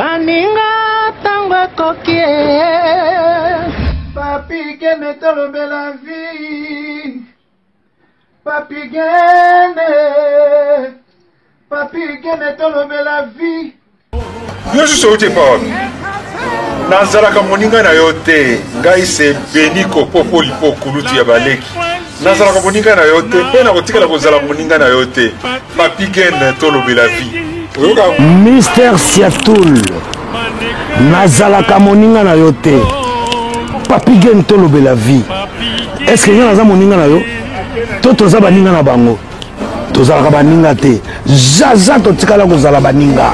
baninga tango kokie papi gene tolobe la vie papi gene tolobe la vie yo sote pa nazalaka moninga na yo te ngai se beni kopopo lipo kulutu ya baleki nazalaka moninga na yo te mpe na kotikala kozala moninga na yo te papi gene tolobe la vie Mister Siatoul nazalaka moninga na yo te papi gene tolobe la vie est-ce que naza moninga na yo to toza baninga na bango tozalaka baninga te jaza totikala kozala baninga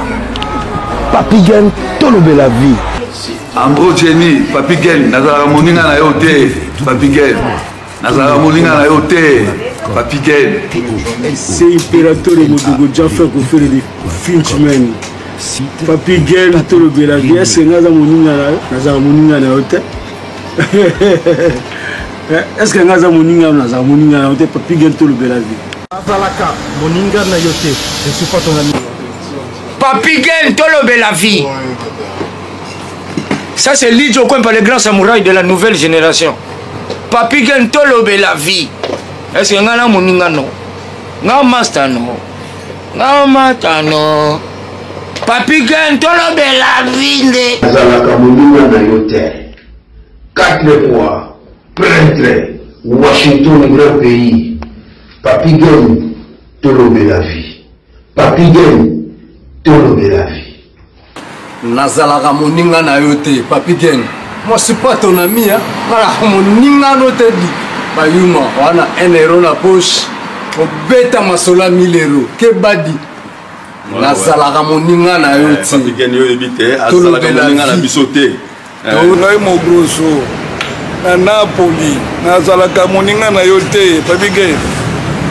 papi gene tolobe la vie Ambro Jenny papi gene nazalaka moninga na yo te papi gene nazalaka moninga na yo te papi gene c'est impérateur Modogo Jaffa ko faire des Finchman papi gene tolobe la vie est-ce que naza moninga na yo nazalaka moninga na yo te est-ce que naza moninga nazalaka moninga na yo te papi gene tolobe la vie nazalaka moninga na yo te je suis pas ton ami papi gene tolobe la vie. Ça c'est Lidjo Kwempa, le grand samouraï de la nouvelle génération. Papi gene tolobe la vie. Est-ce que ngana moninga no? Nga master no. Nga mata no. Papi gene tolobe la vie. Nazalaka moninga na yo te. 4 fois prêtre Washington grand pays. Papi gene tolobe la vie. Papi gene tolobe la vie. Nazalaka moninga na yo te papi gene. Moi c'est pas ton ami hein. Nazalaka moninga no te di. Bayuma wana 1 euro na poche. Obeta masola 1000 euros. Ke badi. Nazalaka moninga na yo te. papi gene yo ebite azalaka moninga na biso te ngai mo grosso na Napoli nazalaka moninga na yo te papi gene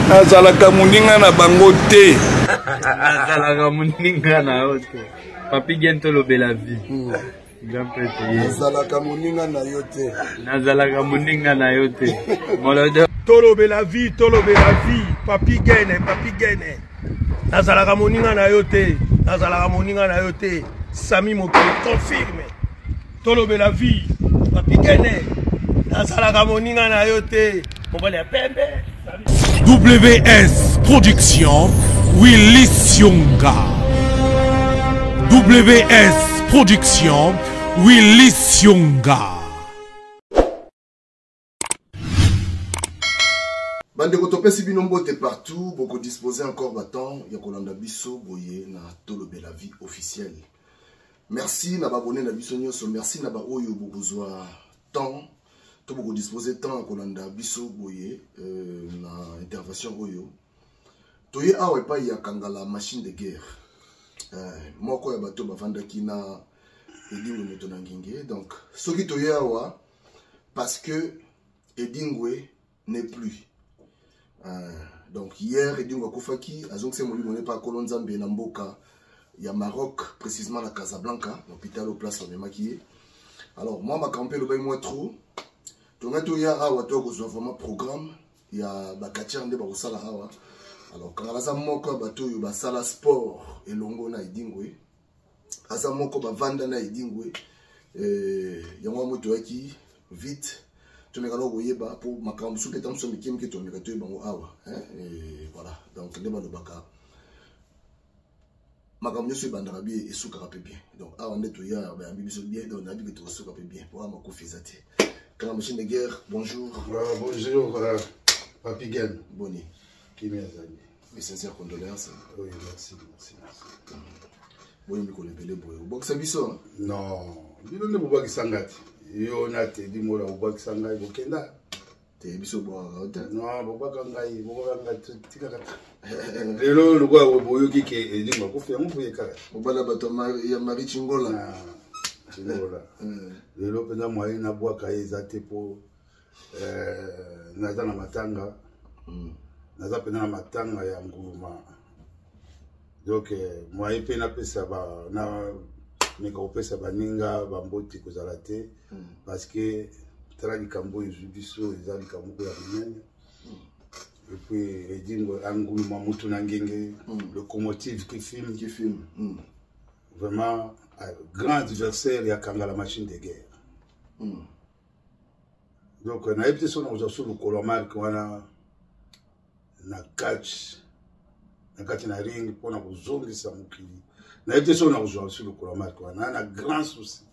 nazalaka moninga na bango te nazalaka moninga na yo te papi gene tolobe la vie nazalaka moninga na yo te nazalaka moninga na yo te molodo tolobe la vie papi gene nazalaka moninga na yo te nazalaka moninga na yo te Sami Mokolo confirme tolobe la vie papi gene nazalaka moninga na yo te mobali ya pembe WS Production Willy Sionga. WS Production Willy Sionga. Bande kotopesi bino mbote partout, beaucoup disposer encore battant, yakolanda biso boye na tolobe la vie officielle. Merci na abonné na biso nyoso, merci na ba oyo bokozwa temps, to beaucoup disposer temps yakolanda biso boye na intervention oyo. Toye awe pa ya kangala machine de guerre. Moko ya bato bavandaki na Edingwe moto na ngenge. Donc soki toye awa parce que Edingwe n'est plus. Donc hier Edingwe kofaki azongse molimo ne pa kolonzambe na mboka ya Maroc, précisément la Casablanca, l'hôpital au place de Maquillé. Alors moi ma campé le bain moi trop. Tonga toya awa to ko vraiment programme ya bakatia nde ba kosala awa. Alors quand aza moko bato yo basala sport elongo na Edingwe aza moko bavanda na Edingwe yango moto yaki vite to meka no koyeba pour makambo soupe tam so mikim ke to meka to bango awa et voilà donc nde balobaka makambo so bandara bien esuka ka bien donc awa nde to ya ba biso bien donc na bi to suka bien pour ama kofizate quand machine de guerre bonjour bonjour papi gene boni kimi azali. Mes sincères condoléances. Oui, merci. Oui, mais les boy. Vous boxez biso? Non, bino ne boba kisangati. Yo na te di mola boba kisangai bokenda. Te biso boa hotel. Non, boba kangai tika kata. Lelo lugwa boyo kike edinga ko fe mu yeka. Boba la bato ya mari chingola. Chingola. Lelo pena moyen na boa kai zate po naza na matanga. Naza pena na matanga ya nguluma. Donc moi pena pesa ba na meka opesa baninga bamboti kozala te parce que tala likambo ezubiso eza likambo ya minene. Et puis Edingo anguluma mutu na ngenge locomotive qui filme vraiment grand adversaire ya kanga la machine de guerre. Donc na yebite so na uzasu lokolo marque wana na catch na kati na ring pona kuzongisa mukili. Na yebite so na uzasu lokolo marque wana na grand souci.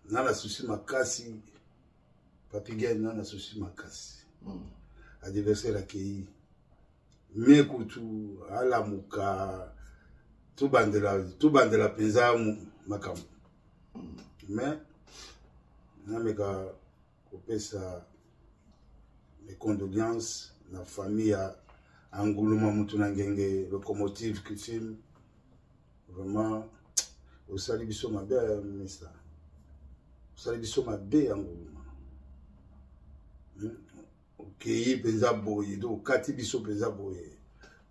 Na la souci makasi Papi Gen na souci makasi. Adversaire akei mekutu ala muka tout bandela penza makambo. Mais nameka kopesa mes condoléances na famille à Anguluma Mutuna Ngenge locomotive qui filme vraiment au sali biso mabe misa au sali biso mabe Anguluma okei penza boye donc kati biso penza boye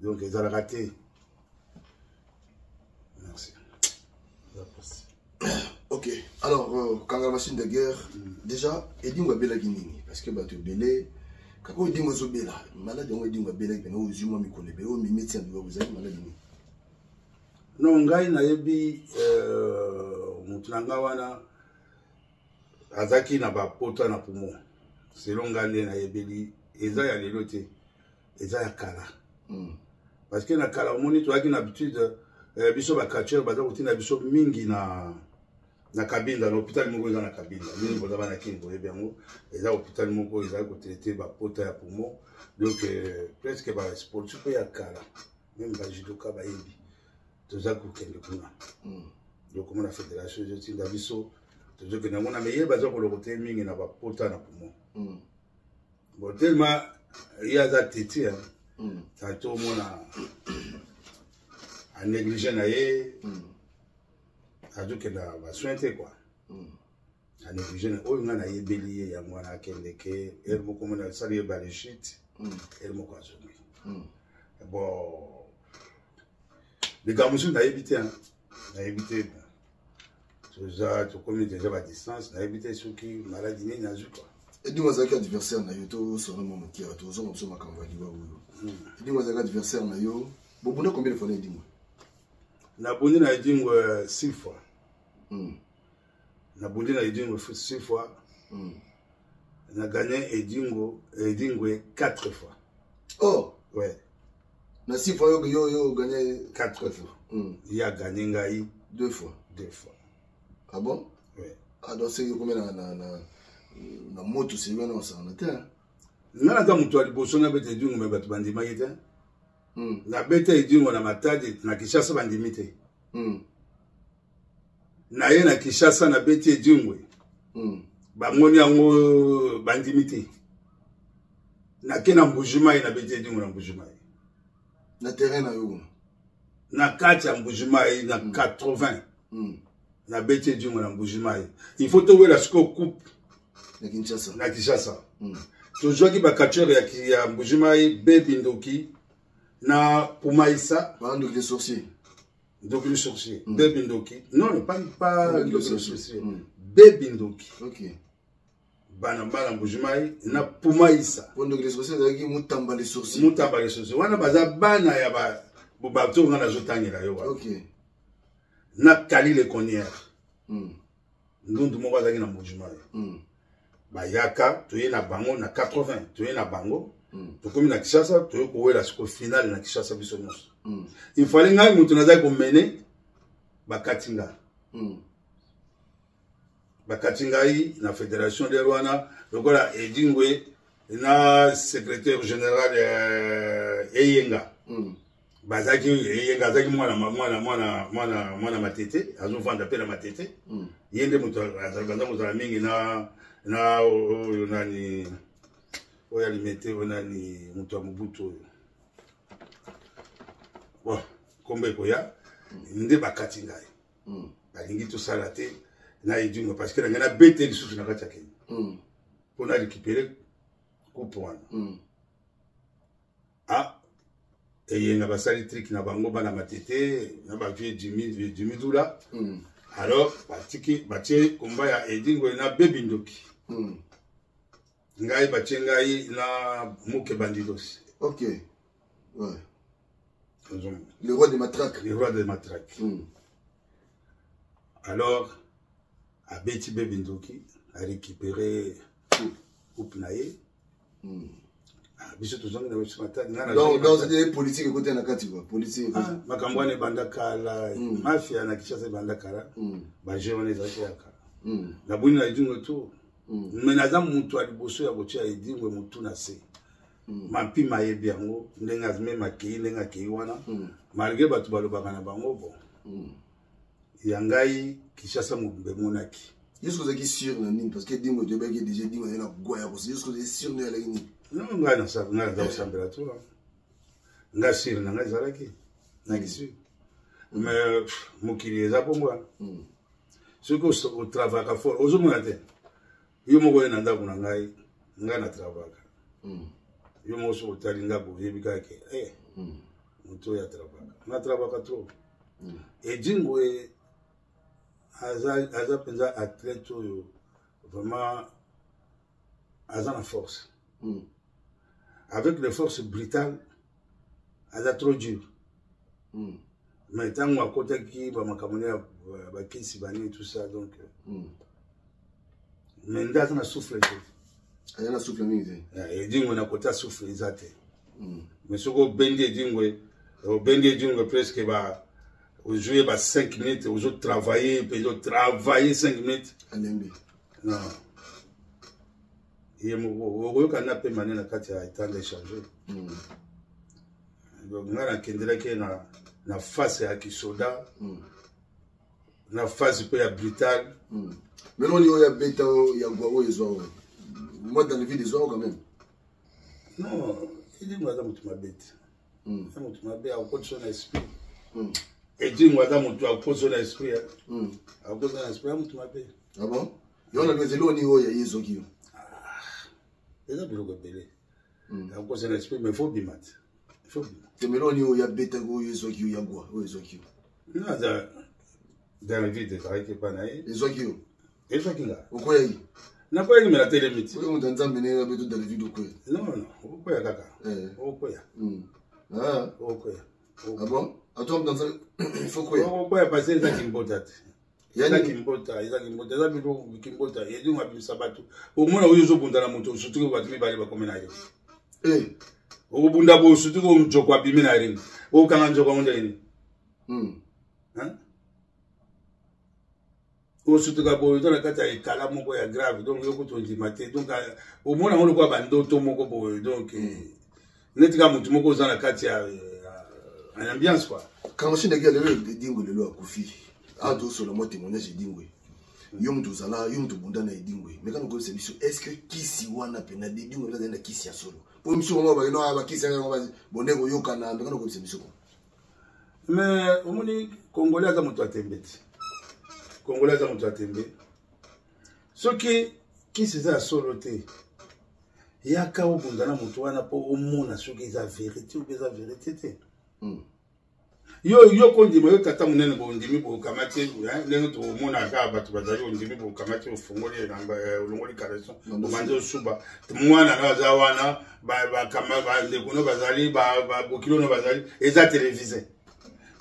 donc ezala raté. Merci. Ok, alors, quand la machine de guerre, déjà, il dit que Bela Guinée, parce que tu belé, quand on dit que tu belé, malade, on dit que Bela Guinée, on dit que on dit médecin, vous avez malade. Non, ngai na yebi, mutunanga wana, azaki na ba pota na poumon. Selon ngande na yebeli, eza ya lelote, eza ya kala. Parce que na kala, on dit que l'habitude, biso ba catcher baza kotina biso mingi na cabine dans l'hôpital moko eza na cabine ni boza bana kingo ebengo eza hôpital moko eza ko traiter ba pota ya poumon donc presque ba sportif ya kala même ba judoka ba yebi toza ko kende kuna donc comme la fédération je tinda biso tozo ke na mona meye baza ko lokote mingi na ba pota na poumon bon tellement il y a za titi ça tout mona a négligé naé a dit que la sointe quoi a négligé na oyo ngana yebeli ya mwana kendeke elmo comme na sali ba les shit elmo kwa zomi bon les gamusu na yebité ça to comme déjà à distance na yebité ceux qui maladie ni na quoi et dis-moi ça adversaire na yo to solo mo qui a to zo mo so makamba liwa uyo dis-moi ça adversaire na yo bobuna combien de fois dis-moi na bondi na edingo 6 fois. Na bondi na edingo 6 fois. Na gagné edingo 4 fois. Oh, ouais. Na 6 fois yo gagné 4 fois. Il a gagné ngai 2 fois. 2 fois. Ah bon? Ouais. Ah donc c'est combien na moto c'est bien on s'en était. Na ta muto aliboso na bete edingo me batu bandima yete. Na bete edingo na matadi na Kishasa bandimite. Na ye na Kishasa na bete edingo. Bangoni yango bandimite. Na kena Mbujimai na bete edingo na Mbujimai. Na terrain na yo. Na kati ya Mbujimai na 80. Na bete edingo na Mbujimai. Il faut te la score coupe na Kinshasa. Na Kishasa. Toujours ki ba catcher ya Mbujimai Bebindoki. Na Pumaïsa. Bando les sorciers. Donc les sorciers. Bebindoki. Non, pas les sorciers. Bebindoki. Ok. Banambala Mbujimai na Pumaïsa. Bando les sorciers zaki mutamba les sorciers. Mutamba les sorciers. Wana baza bana ya ba bobato ngana zotangela yo. Ok. Na Kali le Connière. Ndundu moko zaki na Mbujimai. Bayaka, tu es na bango na 80, tu es na bango. Tu comme na Kishasa, tu es la score finale na Kishasa bisonos. Il fallait ngai mutu na zaki mener bakatinga. Bakatinga yi na fédération de Rwanda, lokola Edingwe na secrétaire général Eyenga. Bazaki Eyenga zaki mwana matete, azo vanda pe na matete. Yende mutu azalanda muzala mingi na nani oya limete onani mutu wa Mobutu. Bon, kombe koya nde bakati ngai. Balingi to salate na Edingo parce que na bete lisusu na kati ya Kenya. Pour récupérer coupe wana. Ah, Eyenga basali trick na bango bana matete na ba vie Jimmy Dula. Alors, batie komba ya Edingo na Bebindoki. Ngai batie ngai na Muke Bandidos. Ok. Ouais. Le roi de matraque. Le roi de matraque. Alors, à Betty Bebindoki, a récupéré Oupnaye. Donc, c'est politique côté Nakatiwa. Politique. Makambwane Bandakala, mafia na Kishasa Bandakala, Bajone Zakiaka. La bonne a dit tout. Mais Nazam Moutou a bossé à Botia et dit oui, Moutou n'a se. Mampi Maye Biango, Nengazme Maki, Nenga Kiwana, malgré Batubalo Bagana Bango. Yangai Kishasa Moubemonaki. Jusqu'aux acquis sur la ligne, parce que Dimo de Beg est déjà dit, on est là, Goya, jusqu'aux acquis sur la ligne. Non, on a dans sa température. On a sur la Nazaraki. Mais, Moukili est pour moi. Ce que au travail à fort, aux hommes, il y a un peu de temps on a travaillé. Il y a un peu de temps on a travaillé. On a travaillé trop. Et Djingo est athlète vraiment à la force. Avec les forces brutales, elle a trop dur. Mais tant qu'on a côté qui va m'accompagner à Kinsibani et tout ça, donc. Mais on a soufflé. On a soufflé. Et dit on a côté soufflé, exact. Mais ce qu'on bendé Djingo, presque va jouer 5 minutes, aux autres travailler, puis aux autres travailler 5 minutes. Non. Et on a pu mener la carte à étant d'échanger. Donc, on a na face à Kisoda, na face à Brutal. Mais non, il y a Beta, il y a Guao et Zoao. Moi, dans la vie des Zoao, quand même. Non, il dit Madame Mabet. Madame Mabet a cause son esprit. Et dit Madame tu a cause son esprit. A cause son esprit, Madame Mabet. Ah bon? Il y a un zélo niveau, il y a Yezokio. Il y a un belé. A cause son esprit, mais il faut bimat. Il faut bimat. C'est maintenant il y a Beta, Yezokio, il y a quoi? Yezokio. Non, dans la vie de travail qui est pas naïf. Yezokio. Yezokio là. Pourquoi il y a? Na kwa yimi la tele miti. Wewe mtanza mbele betu dans la vidéo quoi. Non non, okoya kaka. Okoya. Ah, okoya. Ah bon? Attends mtanza il faut quoi? Okoya passer za kimbota. Yana kimbota, za kimbota, za bido kimbota. Yedi ngabi sabatu. Omona uyo zo bunda na moto, surtout ko batumi bali ba komena yo. Obunda bo surtout ko mjoko abimi na ring. O kanga njoko onda ini. Hein? Surtout que bon, dans la carte il kala moko ya grave, donc yoko tondi maté, donc au moins on le voit bando to moko boy, donc netika mutu moko dans la carte ya en ambiance quoi. Quand je n'ai le dingo le loi Kofi, a do sur le mot témoignage dingo. Yom to zala, yom to bunda na dingo. Mais quand on connaît cette est-ce que kisi wana pena dingo là dans kisi ya solo. Pour monsieur on va no aba kisi on va bonego yoka na quand on connaît cette mission. Mais au moins congolais za mutu atembeti. Congolais za mutu atembe. Soki kisi za solo te. Yaka obunda na mutu wana po omona soki za vérité ou za vérité te. Yo kondi mo tata munene bo ndimi bo kamati lengo to mona ka batu bazali ndimi bo kamati ofungoli namba olongoli kareso omanzo suba mwana na zawana ba kama ba ndekuno bazali ba bokilo no bazali eza télévisé.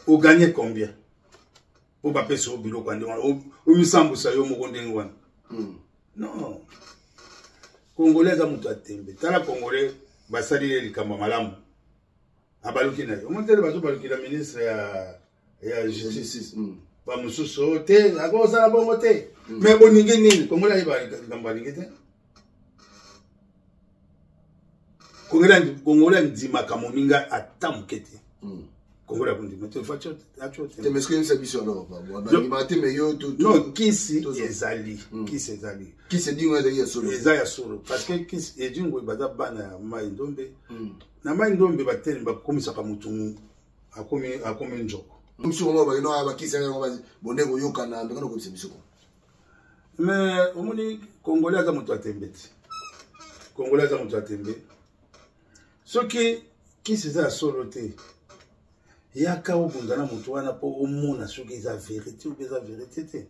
Ou gagner combien? Pour pas payer au bureau quand on me semble ça yo moko ndenge wana. Non. Congolais za mutu atembe. Tala Congolais basali likamba malamu. Abaluki na yo. Montele bazo baluki la ministre ya justice. Ba mususu te, akoza na bongo te. Mais boningi nini? Congolais ba likamba lingete. Congolais ndima kamoninga atamukete. Congolais bundi meto facho achote. Te meske une mission alors ba mate me yo tout. Non, kisi ezali, kisi ezali. Kisi dingo ezali solo. Ezali solo parce que kisi edingo baza bana mai ndombe. Na mai ndombe bateli bakomisa ka mutu akomi njoko. Monsieur on va no aba kisi on va bonego yoka na ndanga ko mission. Mais omoni Congolais za mutu atembeti. Congolais za mutu atembe. Soki kisi za solo te. Yaka obunda na mutu wana po omona soki eza vérité ou eza vérité te.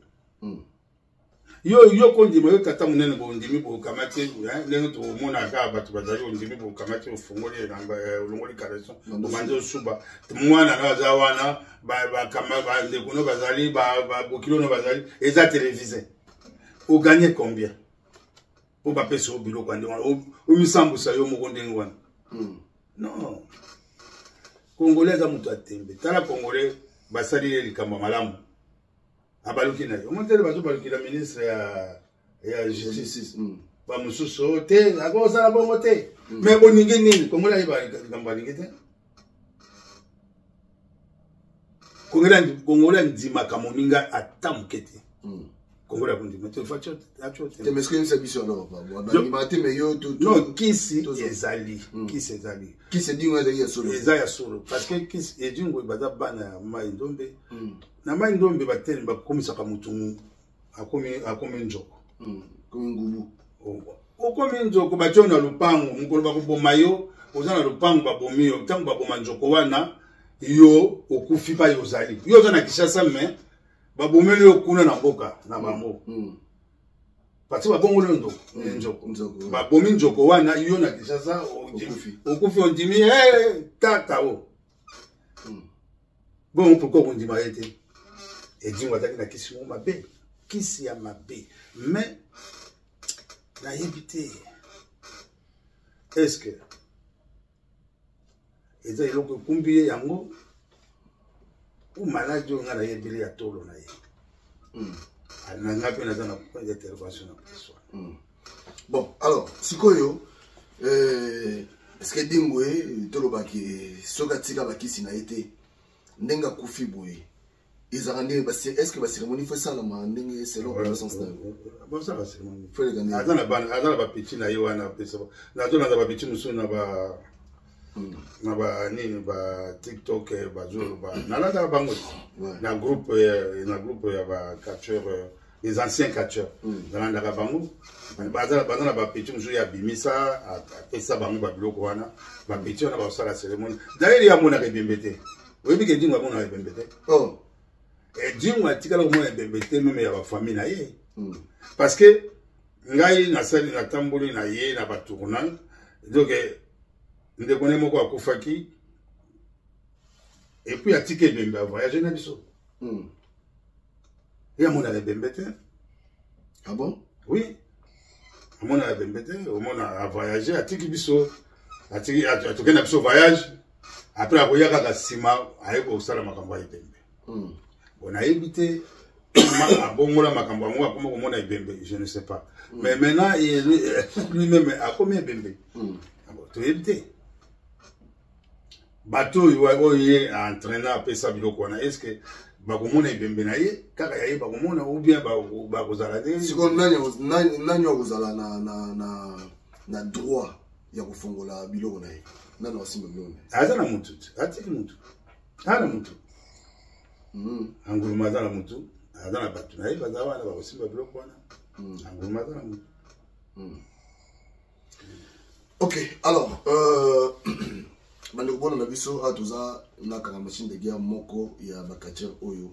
yo kondima yo tata munene bondimi bokamate ndenge tomona kaka bato bazali ondimi bokamate ofungoli olongoli kareson obandi osuba mwana na aza wana bandeko no bazali bokilo no bazali eza télévisé oganye combien po bapesa o biloko ande wana omisambusa yo moko ndenge wana non congolais aza moto atembe tala congolais basali likambo malamu abaluki na yo montele bazobalukila ministre ya justice bamosusu te akosala bongo te mais boningi nini congolais ayeba likambo alingi te congolais andimaka moninga ata moke te congolais akondima te fa te mais est-ce que biso alors mais yo non kisi ezali kisi dingo ezali ya solo eza ya solo parce que kisi edingo baza bana ya mai ndombe na mai ndombe bateli bakomisaka mutu akomi njoko komi ngubu okomi njoko batyo na lupango mukolo bakoboma yo oza na lupango babomi yo ntango baboma njoko wana yo okufi pa yo ozali yo oza na Kinshasa me babomeli yo kuna na mboka na bango parce babongoli njoko babomi njoko wana yo na Kinshasa okufi ondimi tata o bon pourquoi ondima ete edingo ataki na kisi mo mabe kisi ya mabe mais nayebi te est-ce que eza eloko ekumbi ye yango ou maladi oyo nga nayebeli ya tolo na ye nanga mpe naza na point d'intervention na personne bon alors sikoyo est-ce que dingwe tolobaki soki atika bakisi na ye te ndenge akufi boye ezaka ndenge est-ce que bacérémonie fo esalama ndenge selon connaissance na yo bosala cérémonie aza na bapeti na ye wana apesa nazonaza bapeti mosusu na banini ba TikTok bazoloba nalandaka bango na groupe ya bacatcheur les anciens catcheurs nalandaka bango baza na bapeti mosusu ya bimisa apesa bango babiloko wana bapeti wana basala cérémonie d'ailleurs yamonaka ebembe te oyebi ke edingo amonaka ebembe te edingo atikala komona ebembe te meme ya bafamille na ye parce que ngai nasali natamboli na ye na batournage donc ndeko ne moko akufaki et puis atika ebembe avoyage na biso amonaka ebembe te. Ah bon? Oui, amonaka ebembe te omona avoyage atiki biso atoke na biso voyage après akoya kaka nsima aye kosala makambo ya ebembe bon nayebi te abongola makambo yango akoma komona ebembe je ne sais pas mais maintenant lui-même akomi ebembe toyebi te bato oyo ye entraîneur apesa biloko wana est ce que bakomona ebembe na ye kaka yaye bakomona ou bien bakozala te sikoyo nani akozala na droit ya kofongola biloko na ye nani asimba biloko na ye aza na mutu atiki mutu aza na mutu anguluma aza na mutu aza na bato na ye baza wana bakosimba biloko wana anguluma aza na mutu. Ok, alors bandeko bona na biso a toza na kanga machine de guerre moko ya bakatcher oyo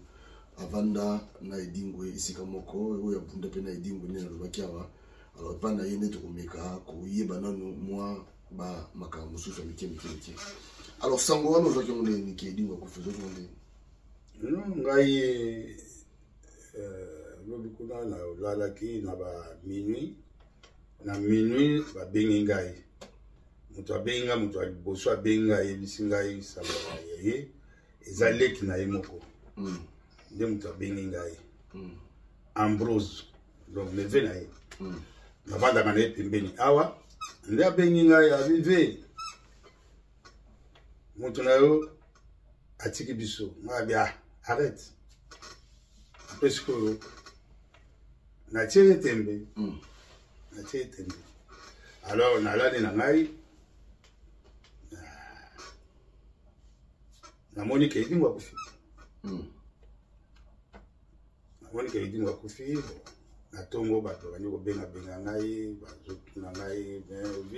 avanda na edingwe isika moko oyo abunda pe na edingwe ne na lobaki awa alors pa na ye nde tokomeka koyeba nanu mwa ba makambo mosusu ya mike. Alors sango wana ozwaki yango nde nike edingwe akufa ozwaki yango nde ngai lobi kuna na olalaki na minuit babengi ngai moto abenga moto aliboso abenga ayebisi ngai samba ye eza leki na ye moko nde moto abengi ngai Ambrose donc neve na ye navandaka na ye pembeni awa nde abengi ngai avive moto na yo atiki biso ngai arrête après sikoyo natie tembe alors nalali na ngai namoni ke edingo akufi natongo bato bandi kobenga ngai bazotuna ngai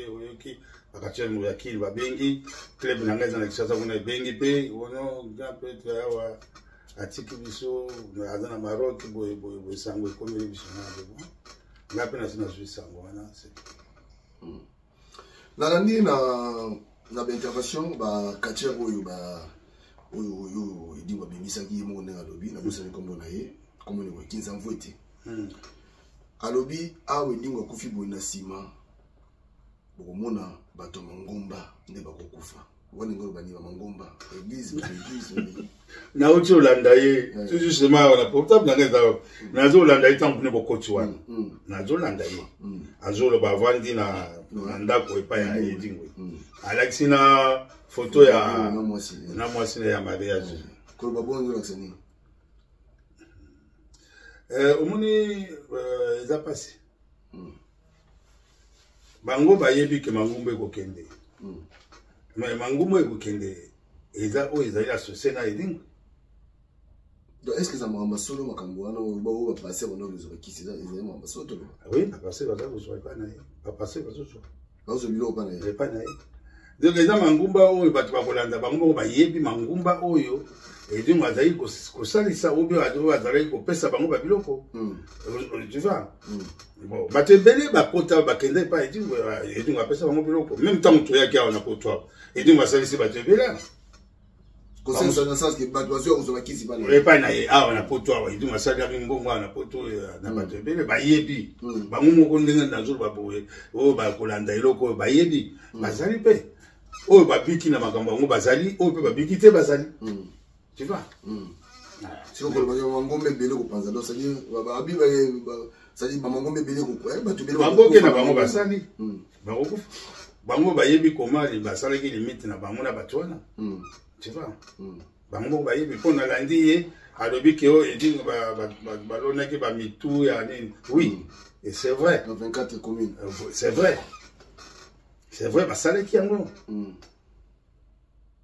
oyoki bakatcher mo ya kili babengi club na ngai eza na Kinshasa kuna ebengi mpe ono grand petre awa atiki biso aza na Maroc boye sango ekomeli biso na ngape na sina zwi sango wana nalandi na intervention ba katier oyo idi babimisaki ye moko ndenge alobi nabosani kombo na ye kombo ne kinza mvwete alobi awa edingo akufi boye na nsima bokomona bato mangomba nde bakokufa wana ngolo baniba mangomba église nauti olanda ye tout justement na portable na ngeza nazo olanda ye tant ne bokoti wana nazo olanda ye azoloba avandi na ndako epai ya edingo alakisi na photo ya na mwasi ya mariage koloba bongo lakisa nini omoni eza pasi bango bayebi ke mangumba ekokende mais mangumba ekokende eza oyo ezali associé na edingo donc est ce que ça m'a solo makambo wana oyo bapase bona kozwa kisi ezali mamba solo to oui bapase baza kozwa epai na ye bapase bazozwa bazozwa biloko epai na ye donc eza mangumba oyo bato bakolanda bango moko bayebi mangumba oyo edingo azali kosalisa oyo azalaki kopesa bango babiloko tu vois bon bato ebele bakota bakende epai edingo apesa bango biloko même ntango toyaki awa na poto awa edingo asalisi bato ebele epai na ye awa na poto awa edingo asalaki mbongo awa na poto na bato ebele bayebi bango moko ndenge nazoloba boye oyo bakolanda eloko oyo bayebi bazali mpe oyo babiki na makambo yango bazali oyo mpe babiki te bazali tu vois siko koloba mangombe ebele kopanza donc c'est-à-dire bamangombe ebele baboke na bango basali bakokufa bango bayebi koma basalaki limite na bango na bato wana tu vois bango moko bayebi mpo nalandi ye alobi ke oyo edingo balonaki bamitu ya nini oui et c'est vrai 24 communes c'est vrai basalaki yango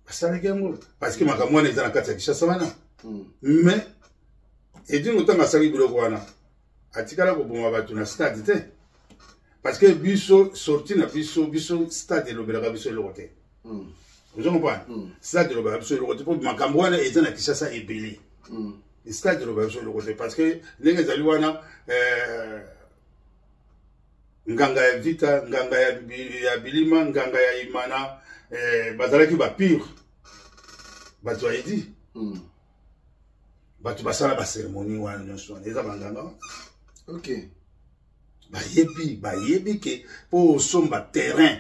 basalaki yango parce que makambo wana eza na kati ya Kinshasa wana mais edingo ntango asalaki biloko wana atikala koboma bato na stade te parce que biso sorti na biso stade elobelaka biso eloko te ozo comprendre stade elobelaka biso eloko te mpo makambo wana eza na Kinshasa ebele stade elobelaka biso eloko te parce que ndenge ezali wana nganga ya vita nganga ya bilima nganga ya imana bazalaki bapure bato ayedi bato basala baceremonie wana nyonso wana eza banganga ok bayebi ke mpo osomba terrain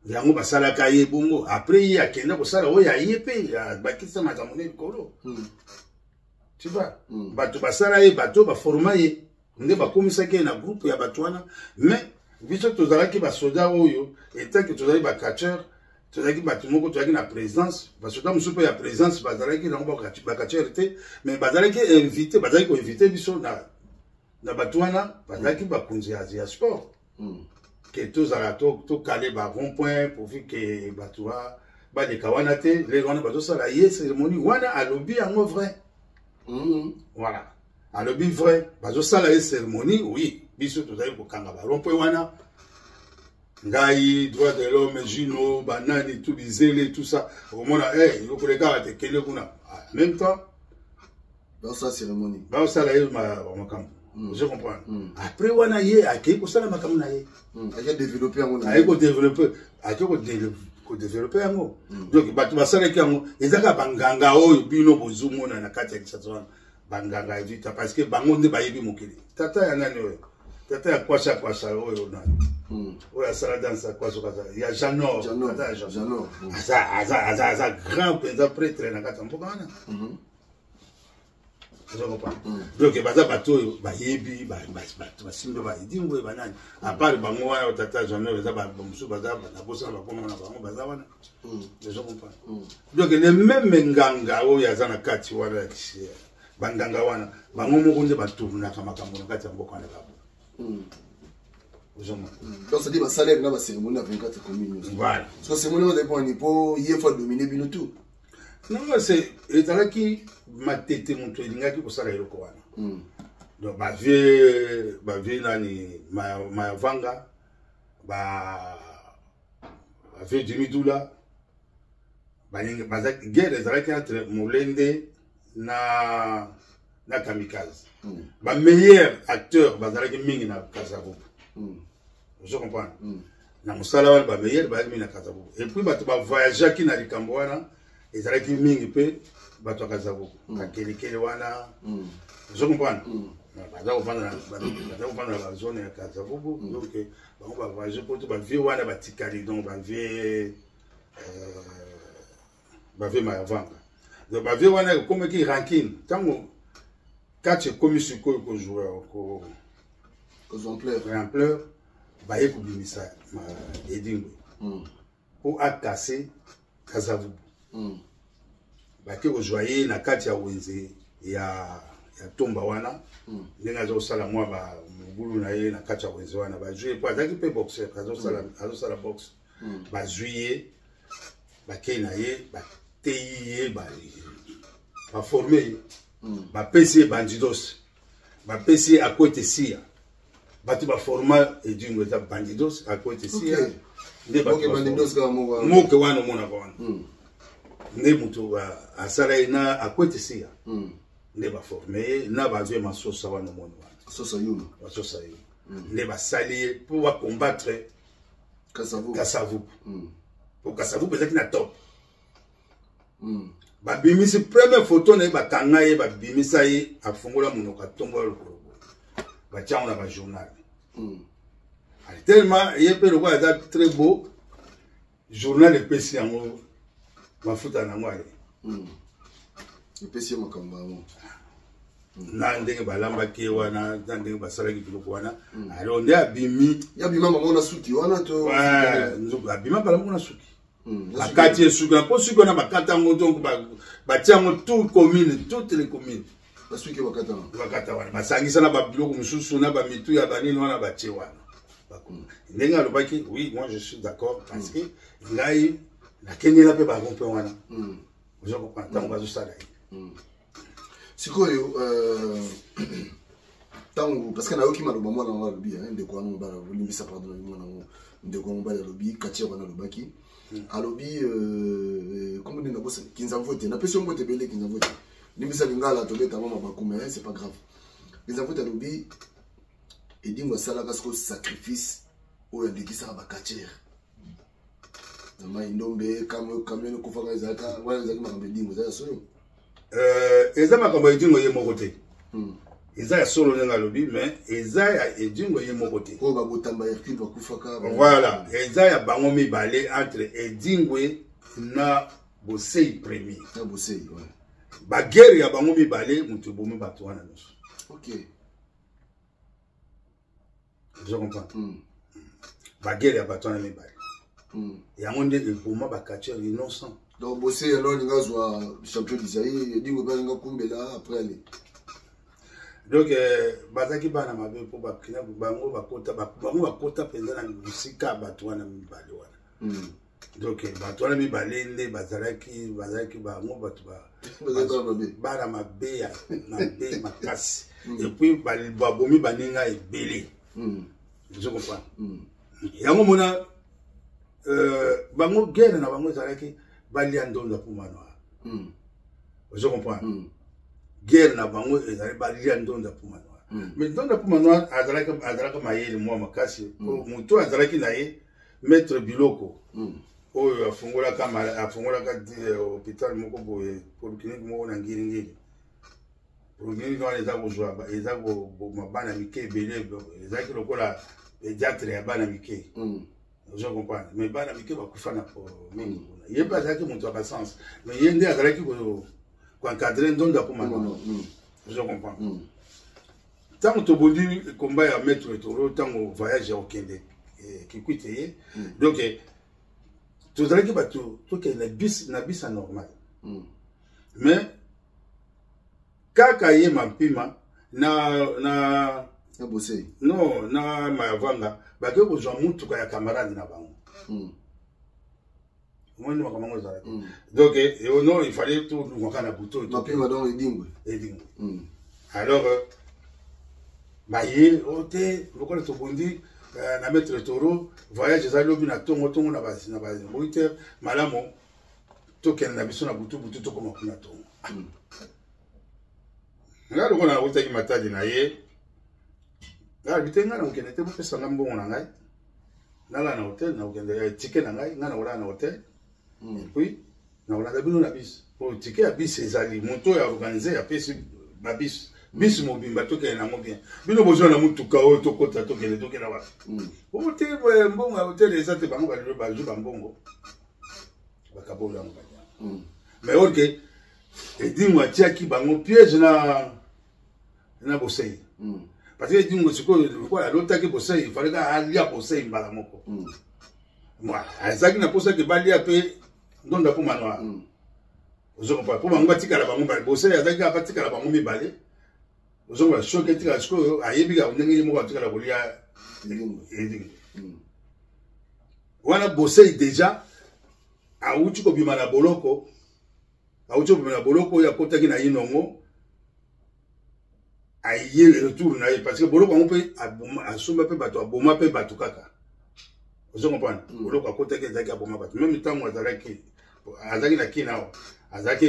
yango basalaka ye bongo après ye akende kosala oyo aye mpe bakisa makambo ne likolo tu vois bato basala ye bato baforma ye nde bakomisaki ye na groupe ya bato wana mais biso tozalaki basoda oyo etaki tozalaki bacatcheur tozalaki bato moko tozalaki na présence basoda mosusu mpe ya présence bazalaki nango bacatcheur te mais bazalaki invité bazalaki koinvite biso na bato wana bazalaki bakonzi ya sport ke tozala tokale ba rond point pourvu ke bato baleka wana te lelo wana bazosala ye cérémonie wana alobi yango vrai voilà alobi vrai bazosala ye cérémonie oui biso tozali kokanga ba rond point wana ngai droit de l'homme Juno banani tout bizele tout ça omona yokoleka batekele kuna en même temps bazosala cérémonie bazosala ye makambo je comprends après wana ye akei kosala makambo na ye ake développer yango ake kodévelopper yango donc bato basalaki yango ezaka banganga oyo bino bozomona na kati ya Kinshasa wana banganga ya vita parce que bango nde bayebi mokili tata ya nani oyo tata ya kwasha oyo nani oyo asala danse ya kwasha ya Janor aza grand mpenza prêtre na kati ya mboka wana donc baza bato oyo bayebi basimbe baedingo oyo banani apart bango wana tata Janor eza bamosusu baza nabosana bakoma na bango baza wana ezo comprendre donc le même nganga oyo aza na kati wana ya kisia banganga wana bango moko nde batournaka makambo na kati ya mboka wana babo donc c'est-à-dire basalaire na bacérémonie à 24 communes voilà so cérémonie dépend ni po ye fa dominer bino tout non c'est ezalaki matete moto elingaki kosala eloko wana donc bavie nani mayavanga bavie Jimmy Dula guerre ezalaki entre Molende na kamikaze. Ba meilleur acteur bazalaki mingi na Kasavubu. Je comprends. Na musala wana ba meilleur ba mingi na Kasavubu. Et puis bato ba voyager ki na likambo wana ezalaki mingi pe bato Kasavubu. Ka kelekele wana. Je comprends. Baza ofanda na la zone ya Kasavubu. Donc ba va voyager pour ba vie wana ba tikali donc ba vie Mayavanga. Donc ba vie wana comme ki ranking tango quand comme ce que joueur ampleur ba yeku bimisa ma Edingo pour akase Kasavubu ba ke ko joyer na kati ya wenze ya tomba wana ndenga zo sala mwa ba mugulu na ye na kati ya wenze wana ba jouer pas zaki pe boxer azo sala box ba jouer ba ke na ye ba teye ba former ba PC bandidos ba PC à côté sia ba tu ba forma Edingo za bandidos à côté sia nde ba bandidos ka mo ke wana mona bona nde mutu asala ina à côté sia nde ba former na ba zwe masosa wana mona sosa yuno nde ba sali pour ba combattre Kasavubu pour Kasavubu ezaki na top ba bimisi première photo na ba kanga ye ba bimisa ye afungola munoka tombo lokolo ba tiango na ba journal tellement ye pe lokwa za très beau journal de pesi yango mafuta na ngwa ye pesi makamba mo na ndenge balamba ke wana ndenge basala ki biloko wana alors nde abimi ya bima mama na suki wana to nzuka abima balamba na suki akati esuka po suki na bakata ngo donc ba tiango toute commune toutes les communes basuki bakata wana basangisa na ba biloko mususu na ba mitu ya banini wana ba tie wana ndenge alobaki oui moi je suis d'accord parce que ngai na kengela pe ba rompe wana vous comprenez tango bazo sala sikoyo tango parce que na yoki maloba mwana wa lobi ndeko wana ba limbisa pardon mwana ndeko mba ya lobi katia wana lobaki alobi comme on a Kinzavote na person mote belé Kinzavote limbisa lingala to beta mama bakume c'est pas grave Kinzavote alobi Edingo sala kasko sacrifice o ya ndikisa ba katia na indombe kameno kufanga zaka wala zaki makambe Edingo za solo eza makambo Edingo ye mokote eza ya solo nanga lobi mais eza ya Edingo ye mokote ko ba botamba ya kiba kufaka voilà eza ya bango mibale entre Edingo na Bosei premier na Bosei ouais ba guerre ya bango mibale mutu bomo bato wana noso OK je comprends ba guerre ya bato wana mibale ya monde de bomo ba catcher innocent donc Bosei alors ninga zwa champion d'Isaïe Edingo ba nga kumbela après aller donc bazaki bana mabe po bakina bango bakota penza na musika bato wana mibale wana donc bato wana mibale nde bazalaki bango bato bana mabe ya mabe makasi et puis babomi baninga ebele je comprends yango mona bango guerre na bango ezalaki balia ndonda pumano je comprends guerre na bango ezali balia ndonda pumano mais ndonda pumano azalaka mayele mwa makasi mutu azalaki na ye maître biloko oyo afungolaka hôpital moko boye polyclinique moko na ngiringiri polyclinique wana eza kozwa eza koboma bana mike ebele ezalaki lokola pédiatre ya bana mike je comprends mais bana mike bakufa na mingi kuna ye mpe azalaki moto ya basanse mais ye nde azalaki encadrer ndonda pumano je comprends tango tobondi komba ya maître toro tango voyage okende kikwite ye donc tozalaki bato tokende na bis normal mais kaka ye mampima na Bosei non na Mayavanga bake kozwa mutuka ya camarade na bango mwende makambo zalaki donc non il fallait tout ngaka na buto mampima donc Edingo alors baye ote lokola tobondi na maître toro voyage za lobi na tongo na basi na basi moite malamo tokende na biso na butu to koma kuna tongo Nga loko na utaki matadi na ye. Nga bitenga na ukende te bopesa nga mbongo na ngai. Nala na hotel na ukende ticket na ngai, nga na ola na hotel. Puis na ola da bino na bis. Po ticket ya bis ezali moto ya organiser ya pesi ba bis. Bis mobimba toke na mo bien. Bino bozo na mutuka o to kota toke na wa. O te mbongo ya hotel ezate bango ba lelo ba ju ba mbongo. Ba kabola ngo ba. Mais OK. Et dis-moi tiaki bango piège na bosei. Parce que dis-moi ce que quoi l'autre qui bosei, il fallait aller bosei mbala moko. Moi, azaki na posa ke bali ape ndonda pour manoa. Ozo pas pour bango tika la bango bosei azaki apatika la bango mibale. Ozo ba choke tika sko ayebi ga ndenge mo tika la bolia edingo. Wana bosei déjà a uti ko bimana boloko. Auto na boloko ya kota ki na inongo aye le retour na parce que boloko on peut asomba pe bato aboma pe bato kaka vous comprenez boloko akota ki zaki aboma bato même temps azaki na kinao azaki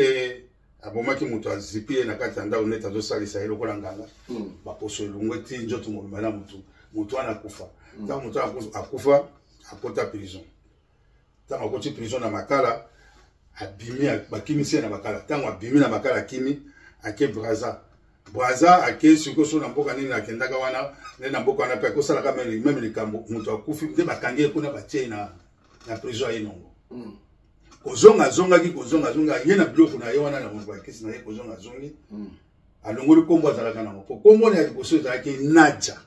aboma ki muto azipie na kati ndao neta zo salisa ile kola nganga ba poso lungweti njoto mo bana muto ana kufa tant muto akufa akota prison tant akoti prison na makala abimi bakimisi na bakala tango abimi na bakala kimi ake braza ake siko so na mboka nini akendaka wana na mboka wana pe ko sala ka même likambo muto akufi nde bakange kuna batie na prison ayinongo kozonga ye na bloku na ye wana na mboka kisi na ye zongi alongoli kombo azalaka na moko kombo na liboso ezalaki Naja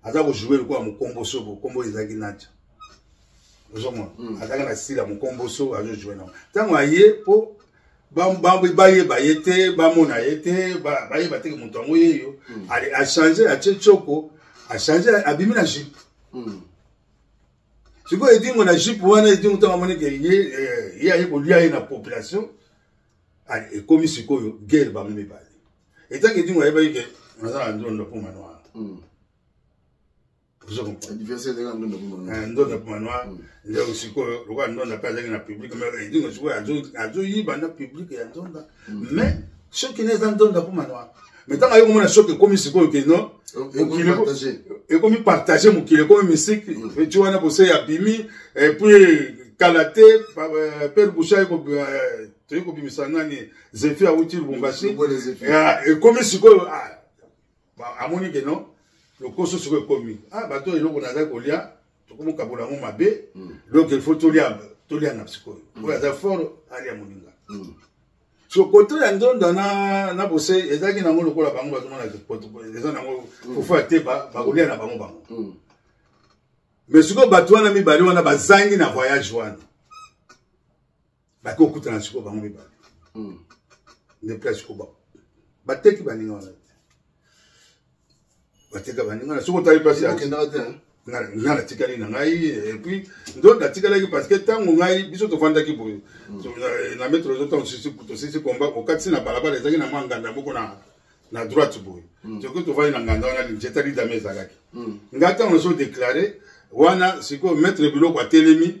aza ko jouer kwa mukombo sobo kombo ezalaki Naja. Ozomona ataka na sila mukomboso azo jouer na tango aye po baye bayete bamona yete baye bateke mutongo yeyo ali a changer a chechoko a changer abimi na jip siko edingo na jip wana edingo tango moneke ye aye kolia na population ali ekomi sikoyo guerre ba mibale etango edingo aye bayike nazala ndondo po manoa Adversaire de Ndondo Pumanoa. Ndondo Pumanoa, le usiko lokwa Ndonda pa zaki na public mais ndingo siko azo yiba na public ya Ndonda. Mais ceux qui n'est Ndonda Pumanoa. Mais tant ayo komona choc comme siko ke non, et comme partager mukile comme musique, et tu wana bosé ya bimi et puis kalaté père Boucha ko to ko bimisa nani Zefi a uti Lubumbashi. Et comme siko amoni ke non. Le coso sur commis. Ah, bateau et l'eau qu'on a colia, tout comme Kabola Mabe, donc il faut tout lire un psycho. Pour la fort, aller à Moninga. Sur le côté d'un na bossé, et ça qui n'a pas le coup la banque, les gens pour faire téba, bagolia na banque. Mais ce que bateau n'a mis balou, on a bazangi na voyage one. Bako coûte un psycho banque mi ne place qu'au bas. Batte qui banning on a. Bateka baninga soko tali pasi akenda te ngala tikali na ngai et puis ndo datikala ki parce que tango ngai biso to fanda ki boye na metro zo ton sisi puto sisi komba ko katsi na balabala ezaki na manganda moko na droite boye toko to vai na nganda wana njeta li dame ezalaki ngata on so déclarer wana siko mettre bilo kwa telemi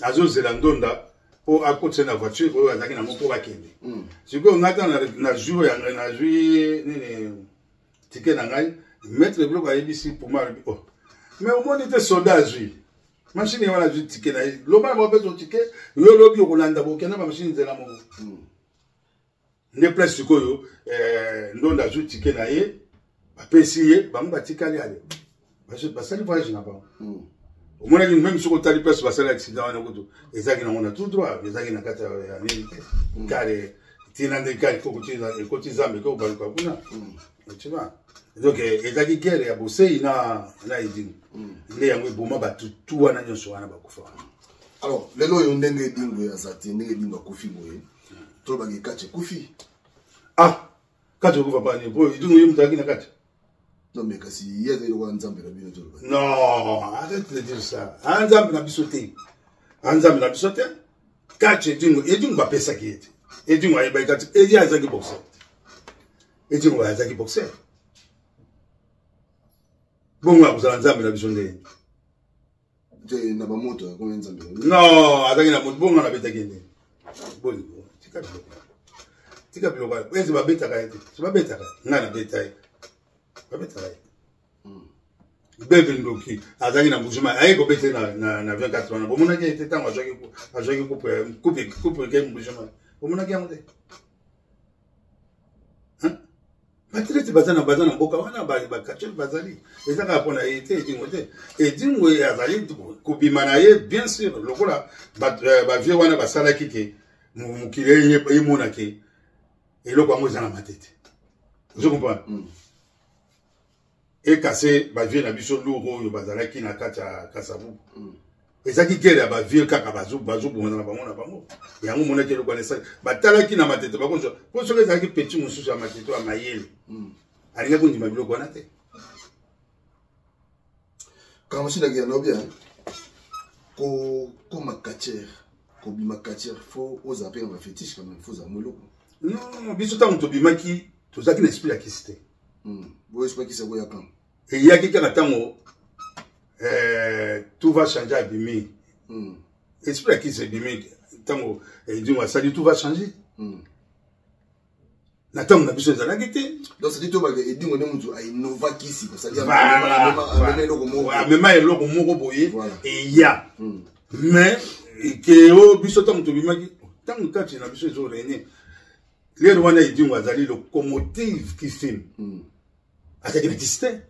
azo zela ndonda po akotse na voiture ko azaki na moko bakende siko ngata na jour ya na jour nini ticket na ngai mettre le bloc à ABC pour moi. Mais au moins, il était soldat. Machine, il y a un ticket. L'homme a besoin de ticket. Il y a un lobby au Landa. Il y a une machine de la mort. Ne place du coup, non, la joue ticket. Il y a un PC. Il y a un ticket. Il y a un voyage. Au moins, même si on a des places, il y a un accident. Les gens qui ont tout droit. Les gens qui ont carré. Tinande kali kotiza meko balika tu vois donc ezaki guerre ya bosei na idingo nde yango eboma batu tu wana nyonso wana bakufa. Alors lelo yo ndenge idingo ya zati ndenge idingo kufi boye to bagi kache kufi kache kufa bani bo idingo yimtaki na kache non mais kasi yeze yo nzambe na bino to non arrête de dire ça nzambe na bisote nzambe na bisote kache idingo ba pesa kiete edingo ayiba kache edi azaki boxer edingo azaki boxer bongo akuzala nzambe na biso ndenge je na ba moto ko nzambe non azaki na moto bongo na betaki ndenge bongo tikati tika biloko ezi babetaka ye te babetaka nga na beta ye babetaka ye bebe ndoki azali na mbujima aye kobete na 24 wana bomonaki ete ntango azwaki coupe ke mbujima bomonaki yango te batirete baza na mboka wana bakatchel bazali ezaka mpona ye te edingo te edingo azali kobima na ye bien sûr lokola bavie wana basalaki ke mokili emonake eloko yango eza na matete ozo comprendre ekase bavie na biso loko oyo bazalaki na kati ya kasavubu ezaki gere ya bavie kaka bazobonza na bango yango monaki eloko wana esali batalaki na matete bakonza po soki ezalaki peti mosusu ya matete ya mayele alingaki kondima biloko wana te kamasinaki yango bien koma katiere kobima katiere fo ozala mpe na bafetiche quand même fo ozala moloko non biso ntango tobimaki tozalaki na esprit ya kisi te boyo esprit ya kisi yakoyaka eyaki kaka ntango tout va changer abimi esprit ya kisi ebimi ntango edingo asali tout va changer na ntango na biso ezalaki te donc cedi tobaka edingo nde motu ainova kisi amema eloko moko boye eya mais keo biso ntango tobimaki ntango kati na biso ezorene lero wana edingo azali locomotive kisime azalaki na kisi te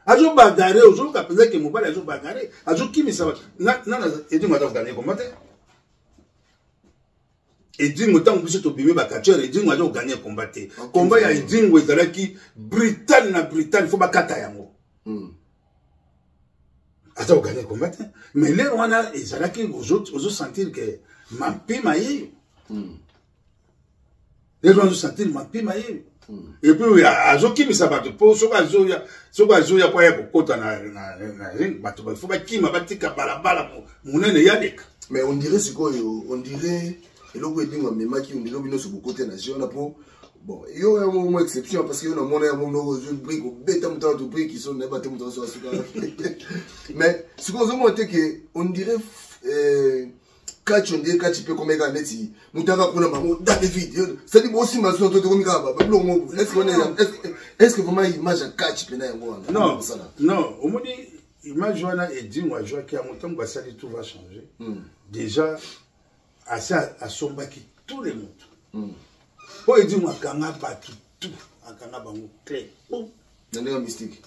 azobagare ozoyoka mpenza ke mobali azobagare azokimisa bato nana edingo aza koganye komba te edingo ntango biso tobimi bakatiere edingo aza koganye komba te komba ya edingo ezalaki brutal na brutal fo bakata yango aza koganye komba te mais lero wana ezalaki ozosentir ke mapema yeyo lero wana ozosentir mapema yeyo et puis azokimisa bato mpo soki azoya po aya kokota na bato bafo bakima batika balabala monene yaleka mais on dirait sikoyo on dirait eloko edingo amemaki ondire binoso bokote na je wana mpo bon yo ya mo exception parce que yo namona ya mo no je brique obeta muta to brique qui sont na bate muta so asuka mais sikoyo ozomona te ke on dirait catch on dirait catch peut comme ega neti mutaka kuna bango date vide c'est dit aussi ma so to comme kaba ba lo ngo est-ce que vraiment image à catch pena yango wana non omoni image wana edingo ajwa ki yango ntango basali tout va changer déjà asombaki tous les mondes po edingo akanga bato tout akanga bango clé nandenga mystique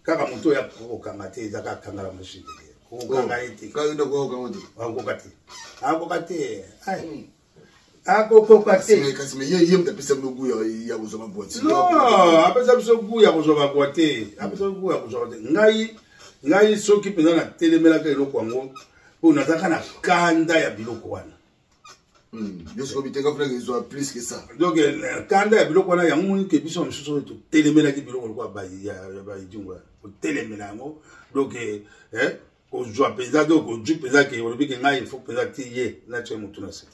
kaka moto oyo akokanga te ezaka akanga la machine okokanga ye te akoka te akokoka te kasi me ye mutapesa bino gu ya kozwa mabwati non apesa biso gu ya kozwa mabwa te apesa gu ya kozwa te ngai soki mpenza natelemelaka eloko yango mpo nazalaka na kanda ya biloko wana plus que ça donc kanda ya biloko wana yango moni ke biso mosusu oyo totelemelaki biloko lokwa ya baidingo kotelemela yango donc kozwa mpenza donc ozwi mpenza ke olobi ke ngai ilfaut mpenza ti ye natye motu na se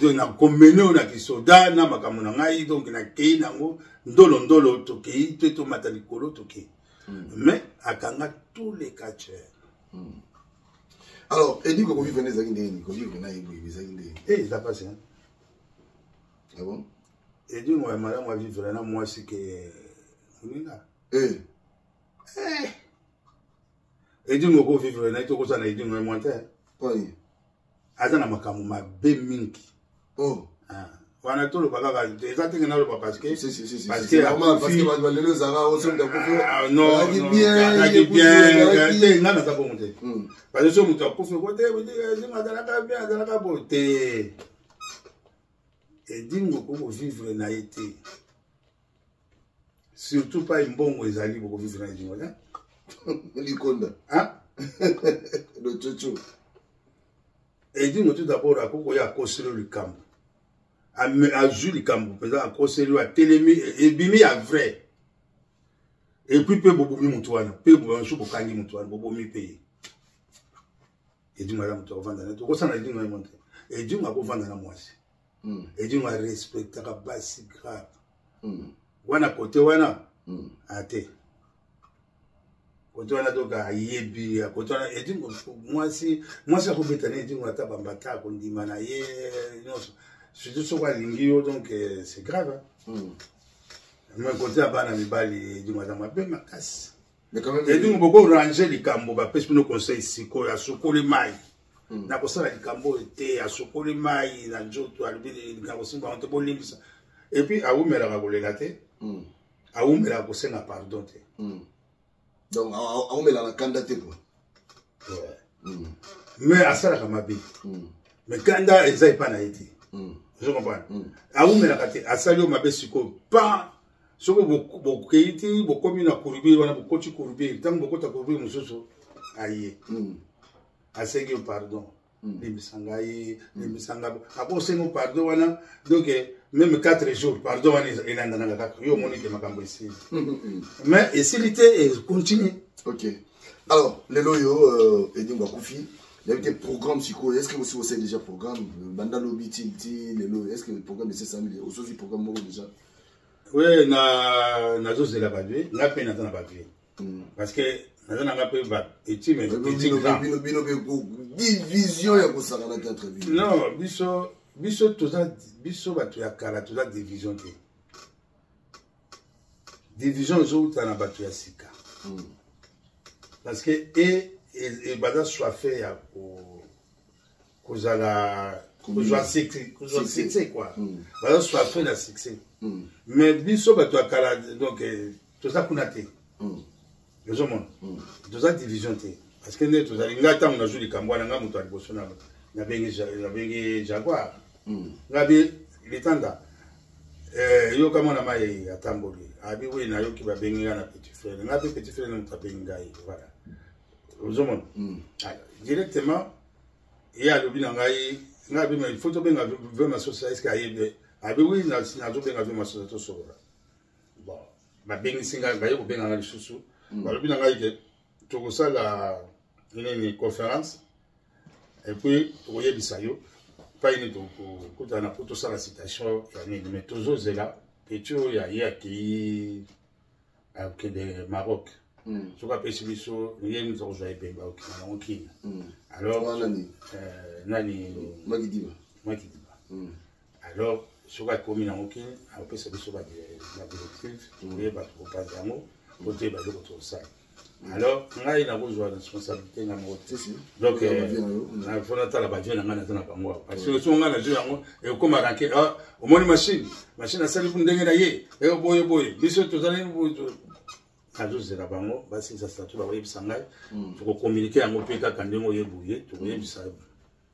donc nakomene oyo na kisoda na makambo na ngai donc nakei nango ndolondolo tokei te tomata likolo tokei mais akanga tous les catcheurs alors edi ko vivre nezaki ndeni ko vivre na ibu bizaki ndeni ça passe hein ah bon edi moi madame wa vivre na moi c'est que ninga edi mo ko vivre na to ko sana edi mo monter oui aza na makambo mabe mingi wana tolo baka eza tenge na lo parce que parce que balelo zara oso ndakufa non bien ngana za bonte parce que mutu akufa ko te azalaka bote edingo ko vivre na été surtout pas mbongo ezali ko vivre na edingo là likonda le chocho edingo tout d'abord akoko ya koselo likambo azwi likambo mpenza akoseli atelemi ebimi ya vrai epuis mpe bobomi motu wana mpe bansu bokangi motu wana bobomi mpe ye edingo aza motu akovanda na tokosana edingo ye monte edingo akovanda na mwasi edingo arespectaka basi grave wana kote wana ate kote wana donc ayebi kote wana edingo mwasi akobeta na edingo ata bambata akondima na ye nyonso surtout sur la ligne, donc c'est grave. Mais côté à Bana Mibali, du madame Abel Makas. Mais quand même, et donc, beaucoup ranger les cambo, parce que nous conseillons ici, qu'on a sous les mailles. Na kosala likambo ete asokoli mai na nzoto alibili likambo simba on te bolimbisa et puis aumela kolela te aumela kosenga pardon te donc aumela na kanda te po mais asala kama bi mais kanda eza pas na ete je comprends aumela kate asali o mabe siko pa soko bokeiti bokomi na kurubi wana bokoti kurubi tango bokota kurubi mususu aye asengi pardon libisangai libisanga apo sengo pardon wana donc même 4 jours pardon wana inanda na kaka yo monite makambo ici mais ici et continue. OK, alors les loyo Edinga Koufi il y a des programmes psycho, est-ce que vous avez déjà programme Bandalo Bitilti les loyo, est-ce que le programme c'est ça mais aussi programme moi déjà? Oui, na zo zela badwe na pe na na badwe parce que division ya kosakana théâtre vie. Non, biso batu ya kala toza division te. Division zo tana batu ya sika. Parce que et bada soit fait ya kozala succès quoi. Bada soit fait la succès. Mais biso batu ya kala donc toza kunate. Nous sommes dans une division. Parce que nous avons joué les Cambouis, nous avons joué les Bolsonaro, nous avons joué Jaguar. Nous avons joué les Tanda. Nous avons joué les Tamboli. Nous avons joué les Petit Frère. Nous avons joué les Petit Frère. Nous avons joué voilà. Nous sommes directement. Il y a le bilan. Il faut que nous ayons ma société. Oui, nous avons ma société. Bon. Bah, bien, c'est un gars qui a chouchou. Balobi na ngai ke tokosala une conférence et puis toyebisa yo pa ini tokuta na poto sala citation ya nini mais tozozela petio ya yaki de Maroc soka pesi biso yeni tozwa ebemba okina okina alors nani Makidiba alors soka komi na okina apesa biso ba directive toyeba tokopanza yango. Alors, on a une responsabilité dans notre tissu. Donc, on a fait la bataille dans la moi. Parce que si on a joué et comme arranqué, au moins machine a servi pour dégager. Et au boy, monsieur, tout à l'heure, à tous les rabango, c'est ça, tout va y s'engager. Pour communiquer à mon pays quand on est bouillé, tout est ça.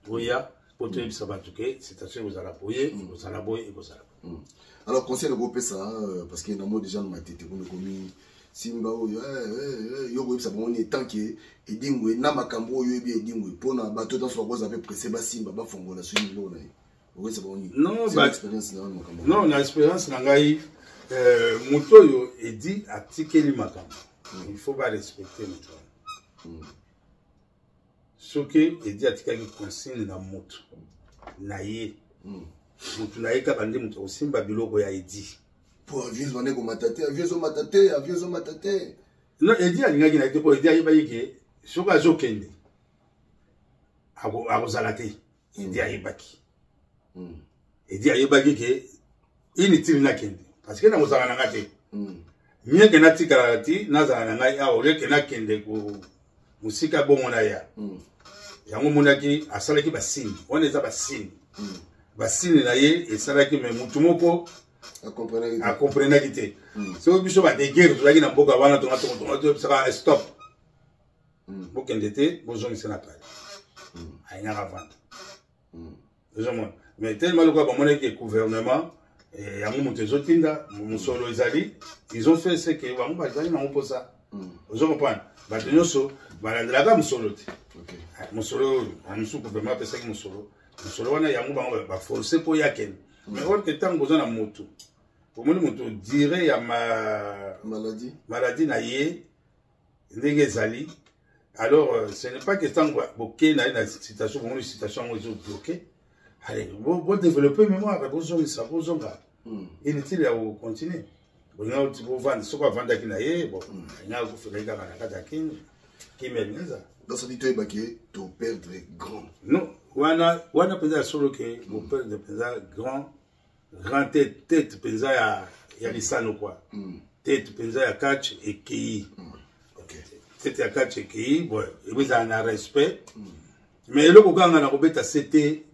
Bouilla, pour te sabatouquer, c'est-à-dire vous allez bouiller, vous allez bouiller et vous allez. Alors, conseil de grouper ça, parce qu'il y a un mot déjà dans ma tête, on a commis. Simba yo ko bisa bon tant que edingwe na makambo yo bi edingwe pona bato dans so koza pe pressé ba simba ba fongola so ni lona o c'est bon ni non ba expérience na makambo non na expérience na ngai moto yo edi atikeli makambo il faut pas respecter moto ce que edi atikeli consigne na moto na ye moto na ye ka bande moto simba biloko ya edi. Pour aviez matate. Non, il dit à l'ingénieur qui n'a été pour aider à Ibaïki, sur la Zokende, à Rosalate, il dit à Ibaki. Il dit à Ibaki qu'il n'est pas Kendi. Parce que nous avons un gâté. Mieux que Nati Karati, Nazaranaïa, ou que Nakende, ou Musika Bomonaya. Yango Monaki, à Salaki Bassine. On est à Bassine. Bassine Naye, et Salaki Moutumoko. À comprendre l'idée. Si vous avez des guerres, vous avez un peu de stop. Vous avez été, vous avez un mais tellement le gouvernement, et à mon ils ont fait ce que vous avez fait ça. Vous comprenez? Mais on est tant besoin de moto. Pour moi, moto dirait à ma maladie naïe, négezali. Alors, ce n'est pas que tant que na une citation, une citation où ils ont bloqué. Allez, vous développez mémoire, vous avez ça, vous avez. Inutile à continuer. Vous avez vendre, ce qu'on vend à Kinaye, bon, il y a vous ferez la Katakin, qui mène ça. Dans ce vidéo, tu perdre grand. Non, wana penza solo que mon père de penza grand tête penza ya lisano quoi tête penza ya catch et ki tête ya catch et ki bon et vous en a respect mais le kokanga na kobeta c'était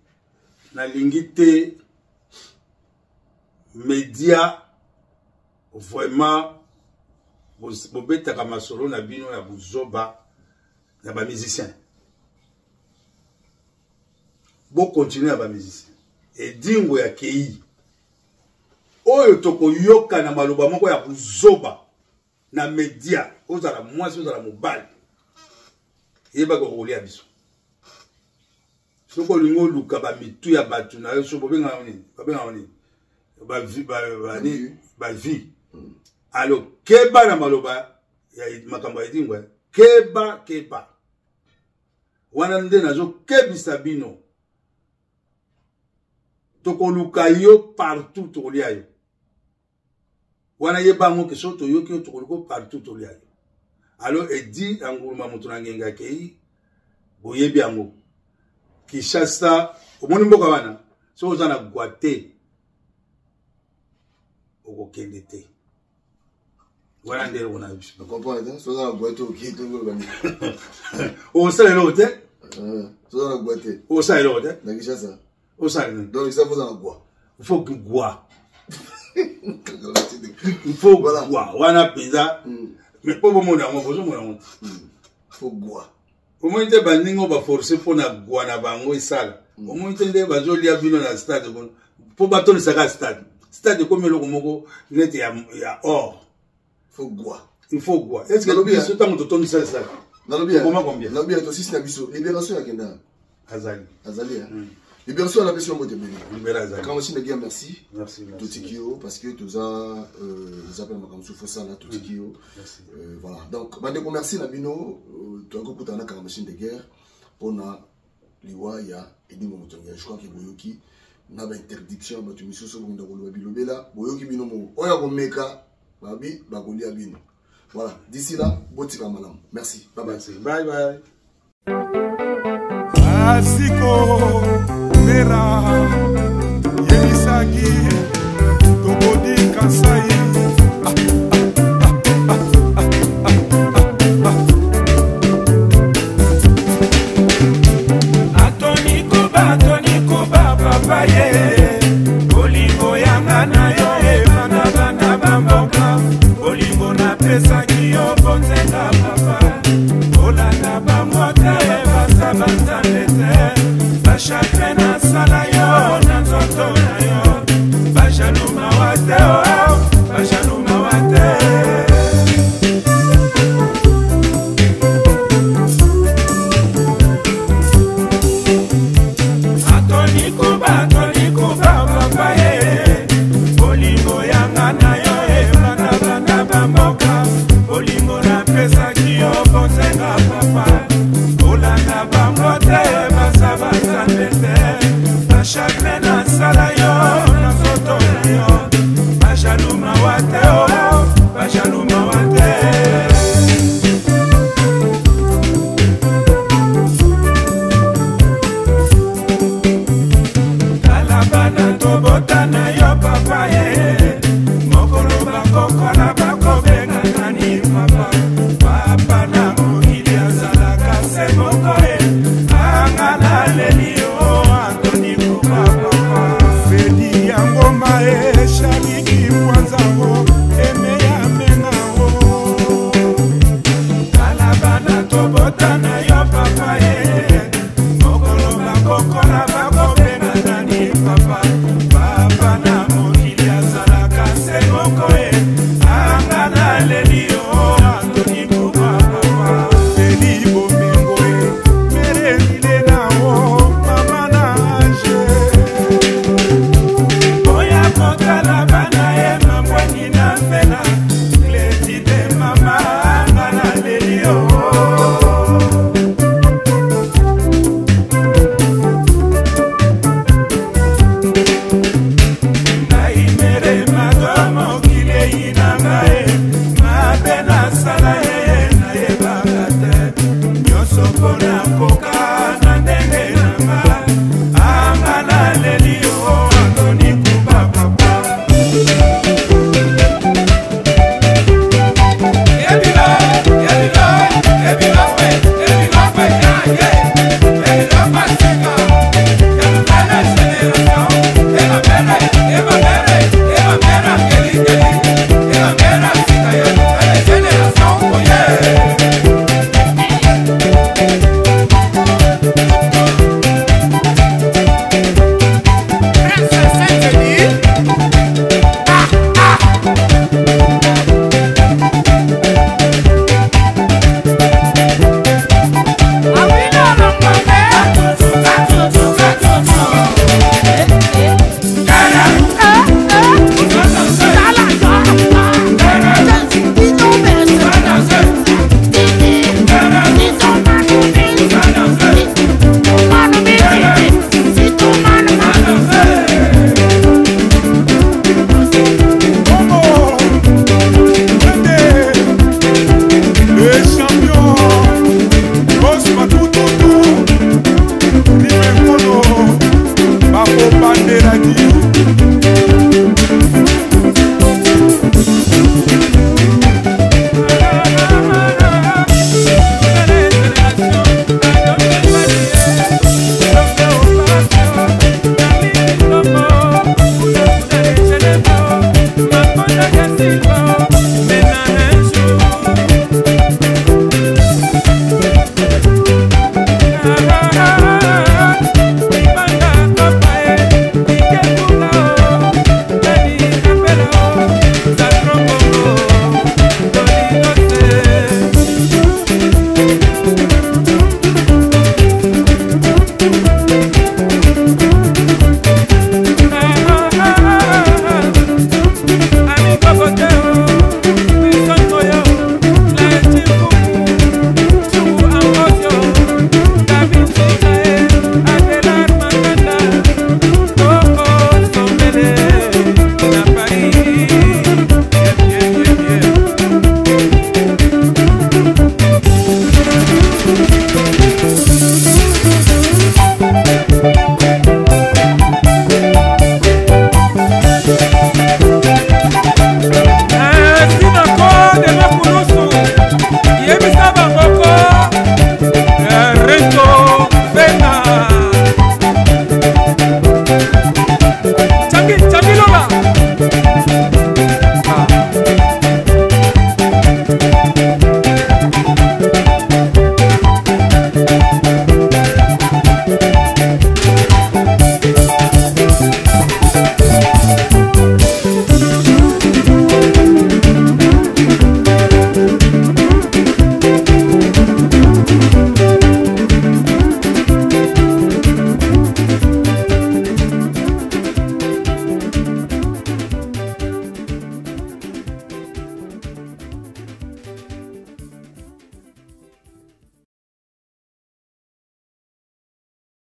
na lingité média vraiment bobeta kama solo na bino ya buzoba na ba musicien bo continuer à ba musicien et dingo ya kei oyo toko yoka na maloba moko ya buzoba na media ozala mwasi ozala mobali yeba ko kolia biso soko lingo luka ba mitu ya batu na yo so bobenga oni ba vie alors keba na maloba ya makambo ya dingo keba wana nde nazo kebisa bino tokoluka yo partout tokolia yo wana yeba ngo keso to yo ki tokoluka partout tokolia yo alors edi anguluma mutu na ngenga kei boyebi yango Kishasa omoni mboka wana so ozana gwate okokende te voilà ndere on a vu je comprends so ozana gwate okite ngolani o sala lote so ozana gwate o sala lote na Kishasa o sala donc ça vous en gwa il faut que gwa il faut gwa wana pizza mais pas bon monde on besoin mon faut gwa au moins te baningo ba forcer pour na gwa na bango isala au moins te nde bazolia bino na stade pour batoni saka stade comme le moko net ya or faut gwa il faut gwa est-ce que le ce temps de tondi ça comment combien na bien to sisi na biso libération ya kenda azali libération la question de Béni. Libération. Quand aussi bien merci. Merci. Totikio parce que tout ça ils appellent comme souffle ça là Totikio. Voilà. Donc bande merci na bino tu as beaucoup na ka machine de guerre pour na liwa ya edingo mutonga je crois que boyoki na ba interdiction ba tumiso so bonda ko lo bilobela boyoki bino mo oya ko meka babi ba ko lia bino. Voilà. D'ici là botika malam. Merci. Bye bye. Bye bye. Asiko Mera Yemisaki Tobodi Kasai Atoni Koba Papaye Bolingo Yanga na yo Bana Bamboka Bolingo na pesaki